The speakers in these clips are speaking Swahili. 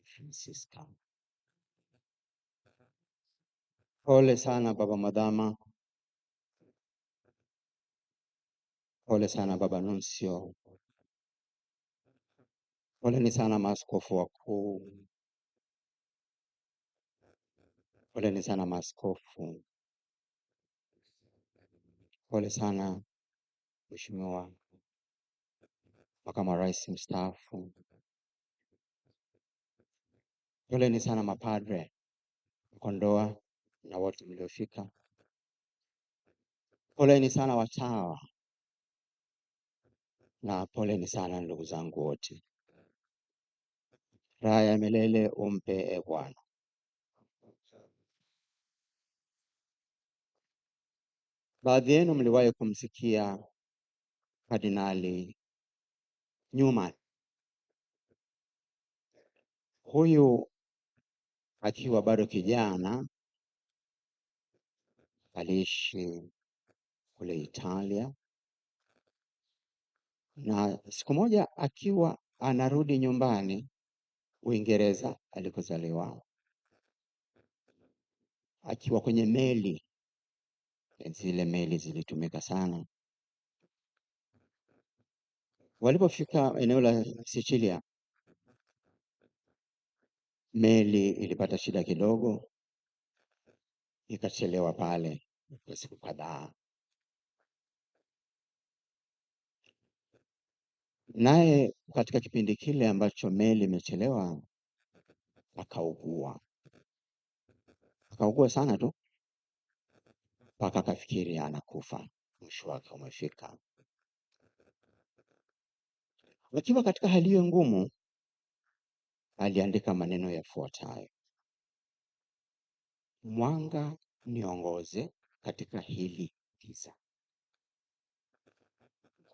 Francisca. Pole sana Baba Madama, pole sana Baba Nuncio, poleni sana maaskofu wakuu, poleni sana maaskofu, pole sana Mheshimiwa Makamu wa Rais mstaafu, poleni sana mapadre Kondoa na wote mliofika, poleni sana watawa na poleni sana ndugu zangu wote. Raha ya milele umpe e Bwana. Baadhi yenu mliwahi kumsikia Kardinali Newman. Huyu akiwa bado kijana aliishi kule Italia, na siku moja akiwa anarudi nyumbani Uingereza alikozaliwa, akiwa kwenye meli, zile meli zilitumika sana. Walipofika eneo la Sicilia, meli ilipata shida kidogo, ikachelewa pale kwa siku kadhaa. Naye katika kipindi kile ambacho meli imechelewa, akaugua sana tu mpaka akafikiri anakufa, mwisho wake umefika. Akiwa katika hali hiyo ngumu, aliandika maneno yafuatayo: mwanga niongoze katika hili giza,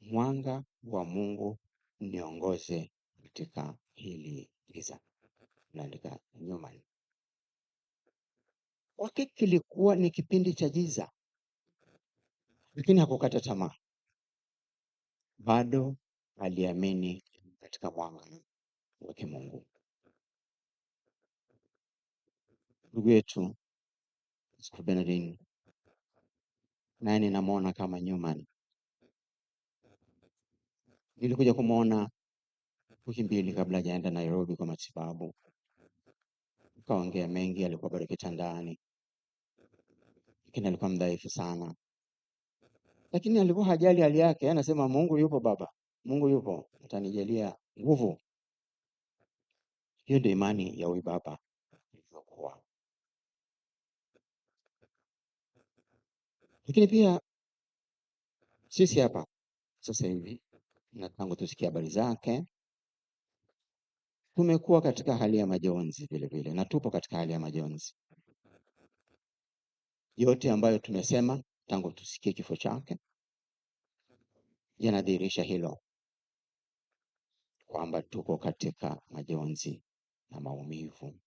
mwanga wa Mungu niongoze katika hili giza. Naandika Newman. Wakati kilikuwa ni kipindi cha giza, lakini hakukata tamaa. Bado aliamini katika mwanga wa kimungu. Ndugu yetu Askofu Bernardin naye ninamwona kama Newman. Nilikuja kumwona wiki mbili kabla hajaenda Nairobi kwa matibabu. Kaongea mengi, alikuwa bado kitandani, lakini alikuwa mdhaifu sana, lakini alikuwa hajali hali yake. Anasema Mungu yupo baba, Mungu yupo, atanijalia nguvu. Hiyo ndio imani ya huyu baba ilivyokuwa. Lakini pia sisi hapa sasa hivi, na tangu tusikia habari zake, tumekuwa katika hali ya majonzi vile vile, na tupo katika hali ya majonzi. Yote ambayo tumesema tangu tusikie kifo chake yanadhihirisha hilo, kwamba tuko katika majonzi na maumivu.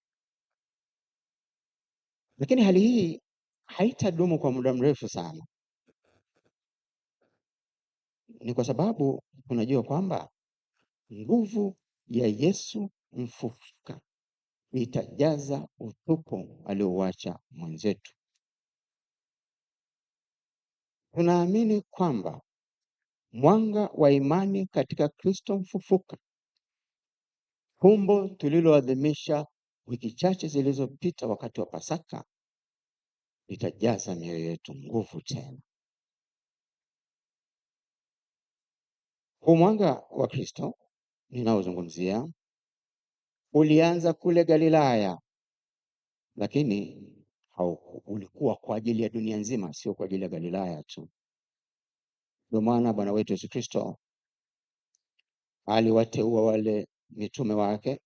Lakini hali hii haitadumu kwa muda mrefu sana. Ni kwa sababu tunajua kwamba nguvu ya Yesu mfufuka itajaza utupu aliouacha mwenzetu. Tunaamini kwamba mwanga wa imani katika Kristo mfufuka, fumbo tuliloadhimisha wiki chache zilizopita wakati wa Pasaka, itajaza mioyo yetu nguvu tena. Huu mwanga wa Kristo ninaozungumzia ulianza kule Galilaya, lakini ulikuwa kwa ajili ya dunia nzima, sio kwa ajili ya Galilaya tu. Ndio maana Bwana wetu Yesu Kristo aliwateua wale mitume wake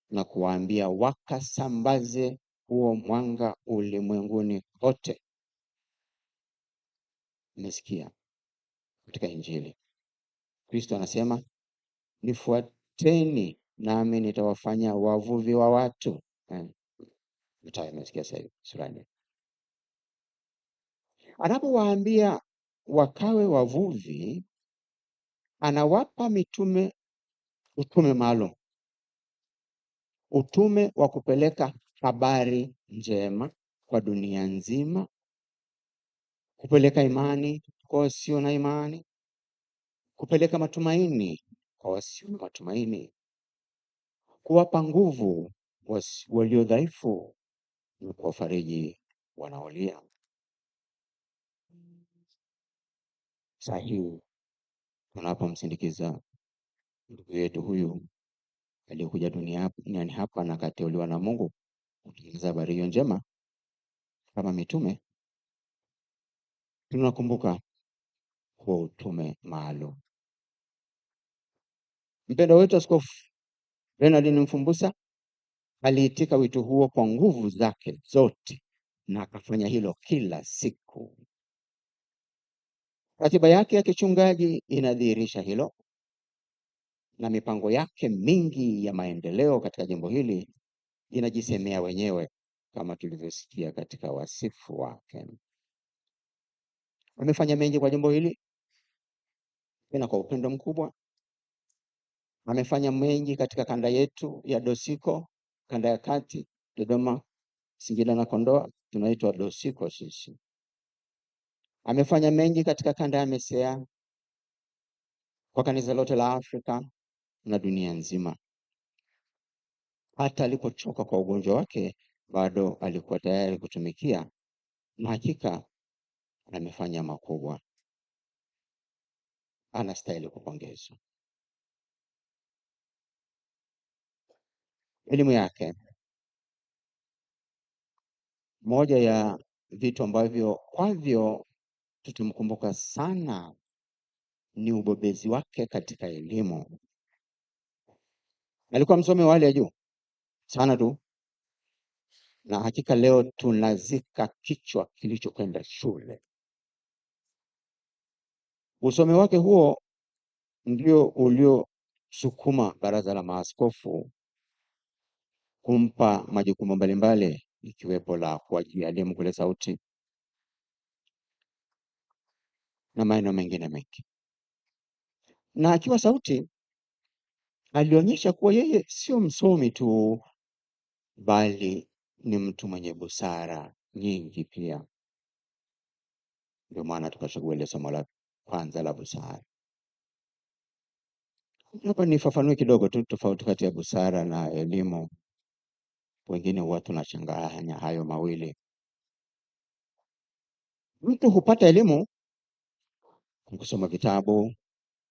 na kuwaambia wakasambaze huo mwanga ulimwenguni kote. Nimesikia katika Injili Kristo anasema, nifuateni nami nitawafanya wavuvi wa watu. Nimesikia sasa sura 4. Anapowaambia wakawe wavuvi, anawapa mitume utume maalum. utume wa kupeleka habari njema kwa dunia nzima, kupeleka imani kwa wasio na imani, kupeleka matumaini kwa wasio na matumaini, kuwapa nguvu walio dhaifu na kuwafariji wanaolia. Saa hii tunapomsindikiza ndugu yetu huyu aliyekuja duniani hapa na akateuliwa na Mungu kutangaza habari hiyo njema kama mitume, tunakumbuka huo utume maalum. Mpendwa wetu Askofu Bernardin Mfumbusa aliitika wito huo kwa nguvu zake zote na akafanya hilo kila siku. Ratiba yake ya kichungaji inadhihirisha hilo, na mipango yake mingi ya maendeleo katika jimbo hili inajisemea wenyewe kama tulivyosikia katika wasifu wake. Amefanya mengi kwa jimbo hili tena kwa upendo mkubwa. Amefanya mengi katika kanda yetu ya Dosiko, kanda ya kati, Dodoma, Singida na Kondoa, tunaitwa Dosiko sisi. Amefanya mengi katika kanda ya Mesea, kwa kanisa lote la Afrika na dunia nzima. Hata alipochoka kwa ugonjwa wake, bado alikuwa tayari kutumikia, na hakika amefanya makubwa. Anastahili kupongezwa. Elimu yake, moja ya vitu ambavyo kwavyo tutamkumbuka sana ni ubobezi wake katika elimu. Alikuwa msomi wa hali ya juu sana tu, na hakika leo tunazika kichwa kilichokwenda shule. Usomi wake huo ndio uliosukuma Baraza la Maaskofu kumpa majukumu mbalimbali, ikiwepo la kuajia elimu kule Sauti na maeneo mengine mengi. Na akiwa Sauti alionyesha kuwa yeye sio msomi tu, bali ni mtu mwenye busara nyingi pia. Ndio maana tukachagua ile somo la kwanza la busara. Hapa nifafanue kidogo tu tofauti kati ya busara na elimu. Wengine huwa tunachanganya hayo mawili. Mtu hupata elimu kwa kusoma vitabu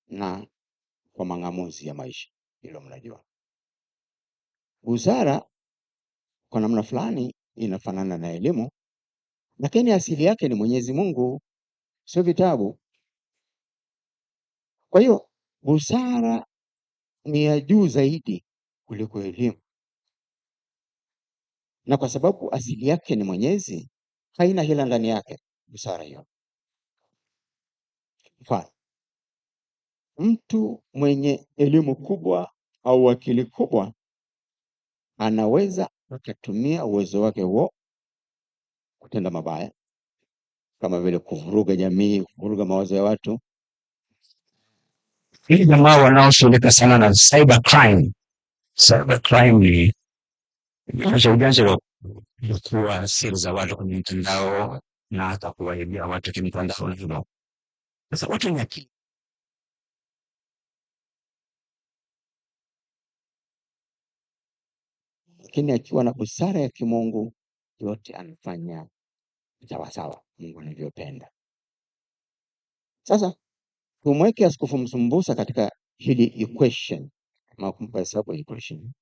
na kwa mang'amuzi ya maisha, hilo mnajua. Busara kwa namna fulani inafanana na elimu, lakini asili yake ni Mwenyezi Mungu, sio vitabu. Kwa hiyo busara ni ya juu zaidi kuliko elimu, na kwa sababu asili yake ni Mwenyezi, haina hila ndani yake busara hiyo. Mfano, mtu mwenye elimu kubwa au akili kubwa anaweza akatumia uwezo wake huo kutenda mabaya, kama vile kuvuruga jamii, kuvuruga mawazo ya watu. Hili jamaa wanaoshughulika sana na cyber crime. Cyber crime ni ujanja wa kuchukua siri za watu kwenye mitandao na hata kuwaibia watu kwenye mitandao hivyo. Sasa watu wenye akili, lakini akiwa na busara ya kimungu, yote anafanya sawasawa Mungu anavyopenda. Sasa tumweke Askofu Msumbusa katika hili equation, kama kumpa hesabu equation.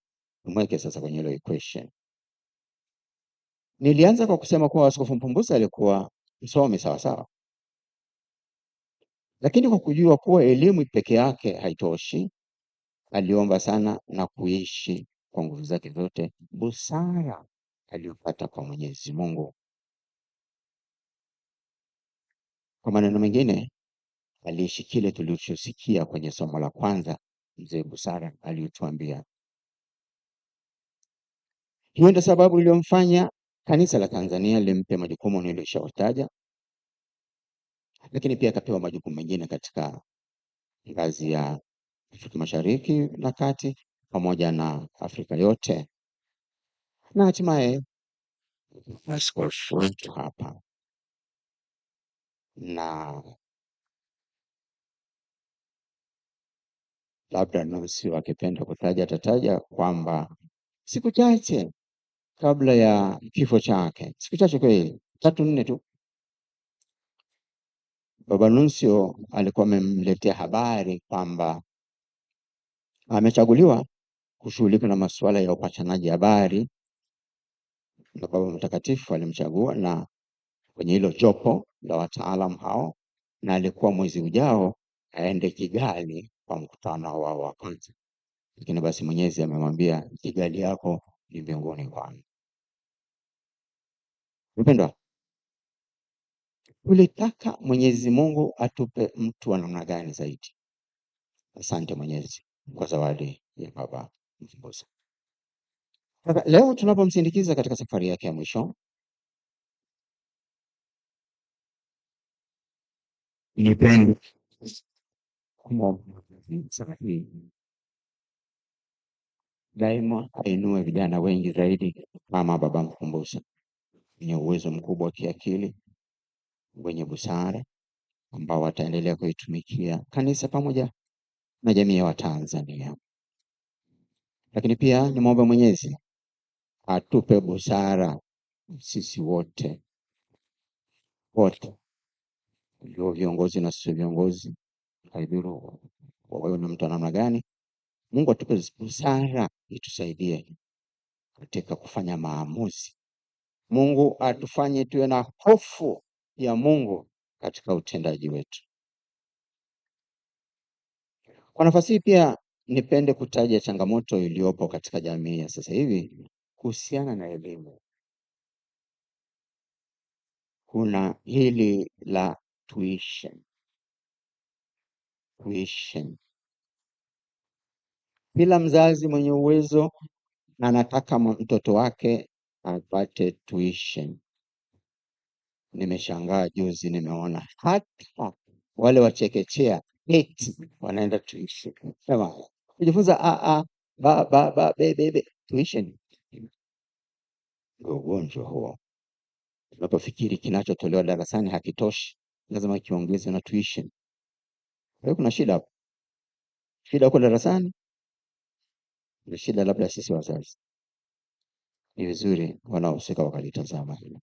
Tumweke sasa kwenye hilo equation. Nilianza kwa kusema kuwa Askofu Msumbusa alikuwa msomi sawasawa, lakini kwa kujua kuwa elimu peke yake haitoshi, aliomba sana na kuishi kwa nguvu zake zote busara aliyopata kwa Mwenyezi Mungu. Kwa maneno mengine, aliishi kile tulichosikia kwenye somo la kwanza mzee Busara aliyotuambia. Hiyo ndio sababu iliyomfanya kanisa la Tanzania limpe majukumu niliyoshawataja, lakini pia akapewa majukumu mengine katika ngazi ya Afrika Mashariki na Kati pamoja na Afrika yote. na hatimaye askofu wetu hapa na labda nusu akipenda kutaja atataja kwamba siku chache kabla ya kifo chake, siku chache kweli, 3-4 tu, Baba Nuncio alikuwa amemletea habari kwamba amechaguliwa kushughulika na masuala ya upashanaji habari, na Baba Mtakatifu alimchagua na kwenye hilo jopo la wataalamu hao, na alikuwa mwezi ujao aende Kigali kwa mkutano wao wa kwanza. Lakini basi Mwenyezi amemwambia Kigali yako ni mbinguni kwangu. Mpendwa, ulitaka Mwenyezi Mungu atupe mtu wa namna gani zaidi? Asante Mwenyezi kwa zawadi ya Baba Mkombozi. Sasa leo tunapomsindikiza katika safari yake ya mwisho, nipende kumwomba hii daima ainue vijana wengi zaidi kama Baba Mkombozi, wenye uwezo mkubwa wa kiakili, wenye busara, ambao wataendelea kuitumikia kanisa pamoja na jamii ya Watanzania. Lakini pia nimwombe Mwenyezi atupe busara sisi wote ndio viongozi na sio viongozi, haidhuru wawe na mtu wa namna gani. Mungu atupe busara itusaidie katika kufanya maamuzi. Mungu atufanye tuwe na hofu ya Mungu katika utendaji wetu. Kwa nafasi hii pia nipende kutaja changamoto iliyopo katika jamii ya sasa hivi kuhusiana na elimu. Kuna hili la tuition. Kila mzazi mwenye uwezo anataka mtoto wake apate tuition. Nimeshangaa juzi nimeona hata wale wa chekechea wanaenda tuition. Sema kujifunza ba be tuition. Ugonjwa huo. Unapofikiri kinachotolewa darasani hakitoshi, lazima kiongezwe na tuition. Kwa hiyo kuna shida hapo. Shida huko darasani, ni shida labda sisi wazazi. Ni vizuri wanaohusika wakalitazama hilo.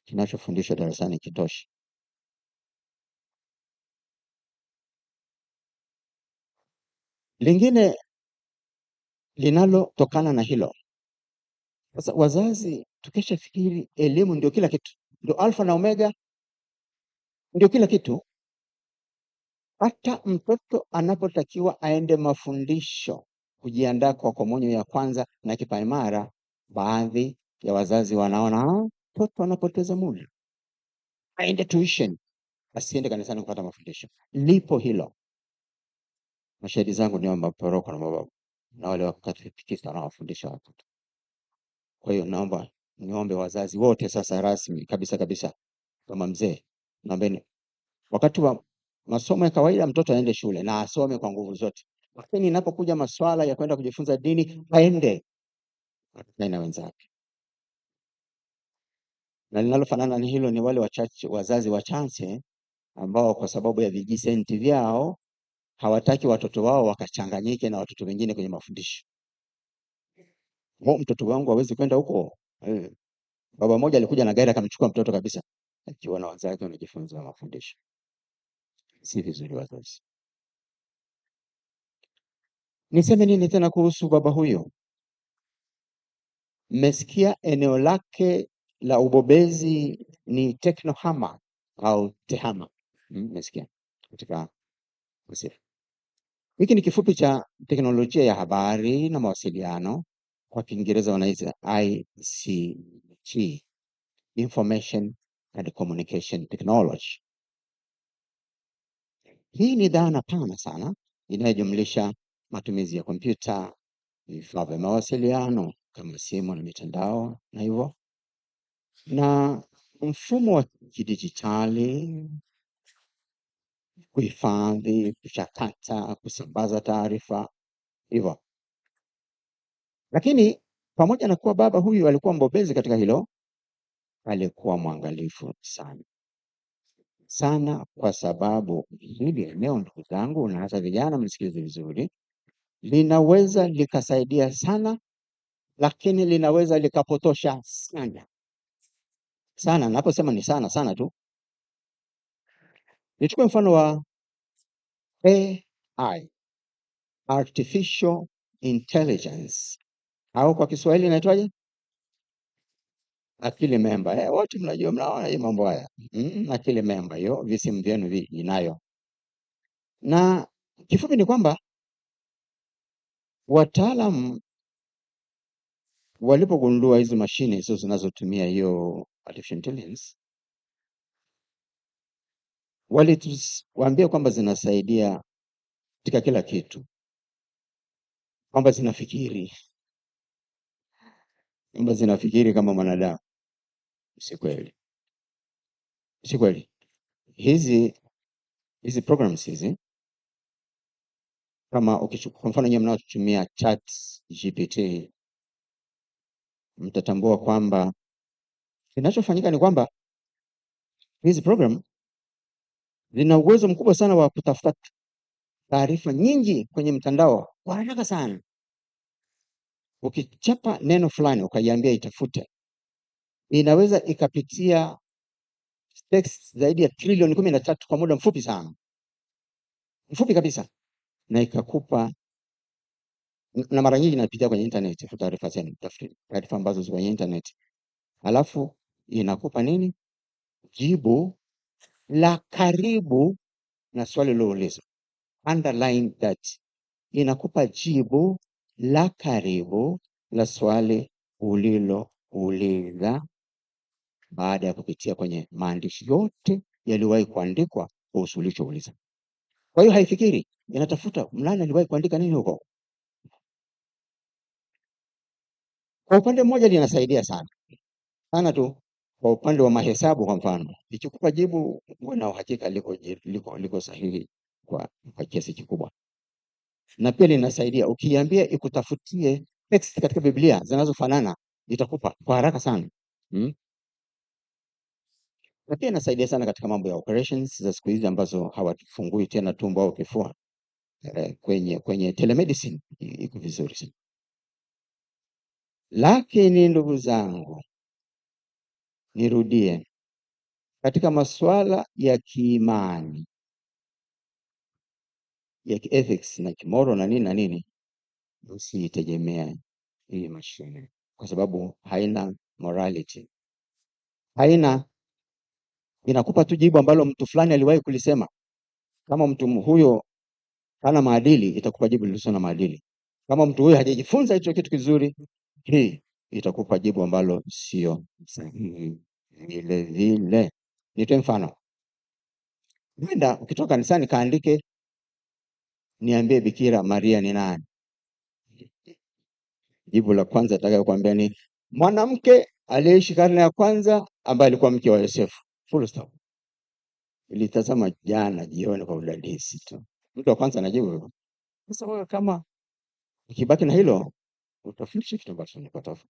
Kinachofundishwa darasani kitoshi. Lingine linalotokana na hilo, sasa wazazi tukishafikiri elimu ndio kila kitu, ndio alfa na omega, ndio kila kitu, hata mtoto anapotakiwa aende mafundisho kujiandaa kwa komunyo ya kwanza na kipaimara, baadhi ya wazazi wanaona mtoto anapoteza muda, aende tuition, asiende kanisani kupata mafundisho. Lipo hilo. Mashahidi zangu ni maporoko na mababu na wale wakatekista wanaofundisha watoto. Kwa hiyo naomba niombe wazazi wote sasa rasmi kabisa kama mzee, naombeni wakati wa masomo ya kawaida mtoto aende shule na asome kwa nguvu zote, lakini inapokuja masuala ya kwenda kujifunza dini aende na wenzake. Na linalofanana ni hilo ni wale wachache, wazazi wachache ambao kwa sababu ya vijisenti vyao hawataki watoto wao wakachanganyike na watoto wengine kwenye mafundisho. Mtoto wangu hawezi kwenda huko. Baba mmoja alikuja na gari akamchukua mtoto kabisa, akiona wazazi wanajifunza mafundisho. Si vizuri wazazi. Niseme nini tena kuhusu baba huyo? Mmesikia eneo lake la ubobezi ni teknohama au tehama. Mmesikia katika wasifu. Hiki ni kifupi cha teknolojia ya habari na mawasiliano, kwa Kiingereza wanaita ICT, Information and Communication Technology. Hii ni dhana pana sana inayojumlisha matumizi ya kompyuta, vifaa vya mawasiliano kama simu na mitandao na hivyo, na mfumo wa kidijitali, kuhifadhi, kuchakata, kusambaza taarifa hivyo. Lakini pamoja na kuwa baba huyu alikuwa mbobezi katika hilo, alikuwa mwangalifu sana sana, kwa sababu hili eneo, ndugu zangu, na hasa vijana mnisikilize vizuri, linaweza likasaidia sana, lakini linaweza likapotosha sana sana. Naposema ni sana sana tu, nichukue mfano wa AI, artificial intelligence, au kwa Kiswahili inaitwaje? Akili memba. Wote mnajua, mnaona hii mambo haya. Akili memba hiyo, visimu vyenu inayo. Na kifupi ni kwamba wataalamu walipogundua hizi mashine hizo zinazotumia hiyo artificial intelligence, walituambia kwamba zinasaidia katika kila kitu, kwamba zinafikiri kama mwanadamu. Si kweli, si kweli. Hizi programs hizi, kama ukichukua kwa mfano nyinyi mnaotumia ChatGPT, mtatambua kwamba kinachofanyika ni kwamba hizi program zina uwezo mkubwa sana wa kutafuta taarifa nyingi kwenye mtandao kwa haraka sana. Ukichapa neno fulani ukaiambia itafute, inaweza ikapitia text zaidi ya trilioni 13 kwa muda mfupi sana, mfupi kabisa, na ikakupa, na mara nyingi inapitia kwenye internet, taarifa ambazo ziko kwenye internet, alafu inakupa nini? Jibu la karibu na swali lilouliza. Underline that. Inakupa jibu la karibu la swali ulilouliza, baada ya kupitia kwenye maandishi yote yaliyowahi kuandikwa kuhusu ulichouliza. Kwa hiyo haifikiri, inatafuta mlani aliwahi kuandika nini huko. Kwa upande mmoja linasaidia sana sana tu. Kwa upande wa mahesabu, kwa mfano, ikikupa jibu uwe na uhakika liko sahihi kwa kiasi kikubwa. Na pia linasaidia ukiambia ikutafutie text katika Biblia zinazofanana, itakupa kwa haraka sana. Na pia inasaidia sana katika mambo ya operations za siku hizi ambazo hawatufungui tena tumbo au kifua. Kwenye telemedicine iko vizuri sana. Lakini ndugu zangu, nirudie, katika masuala ya kiimani, ya ethics na moral na nini, usitegemea hii mashine, kwa sababu haina morality. Inakupa tu jibu ambalo mtu fulani aliwahi kulisema. Kama mtu huyo hana maadili, itakupa jibu lisilo na maadili. Kama mtu huyo hajajifunza hicho kitu kizuri, hii itakupa jibu ambalo sio sahihi vile vile. Nitoe mfano. Nenda ukitoka kanisani kaandike, niambie Bikira Maria ni nani. Jibu la kwanza atakayokuambia ni mwanamke aliyeishi karne ya kwanza ambaye alikuwa mke wa Yosefu. Full stop. Ilitazama jana jioni kwa udadisi tu. Mtu wa kwanza anajibu hivyo. Sasa wewe kama ukibaki na hilo, utafundisha kitu ambacho ni potofu.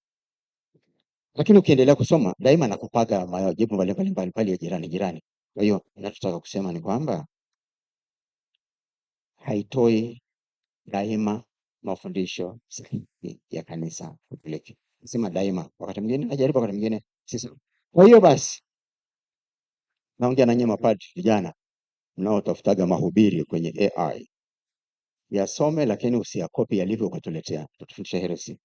Lakini ukiendelea kusoma, daima nakupaga majibu mbalimbali ya jirani. Kwa hiyo ninachotaka kusema ni kwamba haitoi daima mafundisho sahihi ya kanisa Katoliki. Nasema daima, wakati mwingine najaribu, wakati mwingine sisi. Kwa hiyo basi, naongea na nyinyi mapadri vijana mnaotafutaga mahubiri kwenye AI. Yasome, lakini usiyakopi yalivyo ukatuletea. Tutufundisha heresi.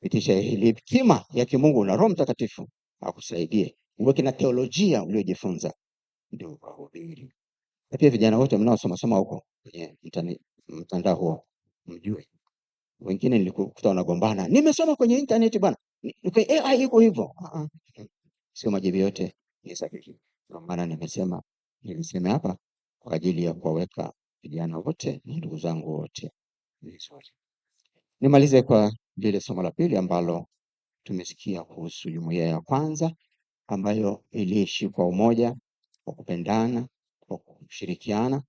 Pitisha hekima ya kimungu na Roho Mtakatifu akusaidie. Uweke na teolojia uliojifunza, ndio mahubiri. Na pia vijana wote mnaosoma huko kwenye mtandao huo, mjue wengine nilikuta wanagombana, nimesoma kwenye internet bwana, kwenye AI iko hivyo. Sio majibu yote ni sahihi. Kwa maana nilisema hapa kwa ajili ya kuwaweka vijana wote na ndugu zangu wote vizuri. Nimalize kwa lile somo la pili ambalo tumesikia kuhusu jumuiya ya kwanza, ambayo iliishi kwa umoja, kwa kupendana, kwa kushirikiana.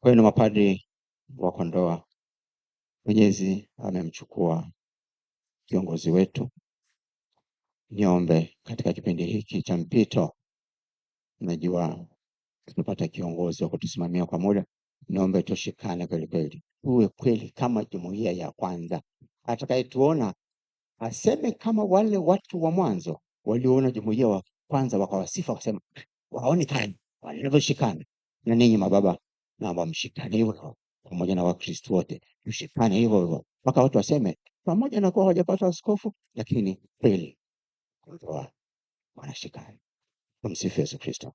Kwa hiyo mapadri wa Kondoa, Mwenyezi amemchukua kiongozi wetu. Niombe katika kipindi hiki cha mpito, najua tupata kiongozi wa kutusimamia kwa muda. Niombe tushikane kweli kweli, uwe kweli kama jumuiya ya kwanza. Atakayetuona aseme kama wale watu wa mwanzo waliona jumuiya wa kwanza wakawasifa, wakasema waone kani walivyoshikana. Na ninyi mababa, naomba mshikane hivyo pamoja na Wakristo wote, mshikane hivyo hivyo mpaka watu waseme pamoja na kuwa hawajapata askofu, lakini kweli wanashikana. Tumsifu Yesu Kristo.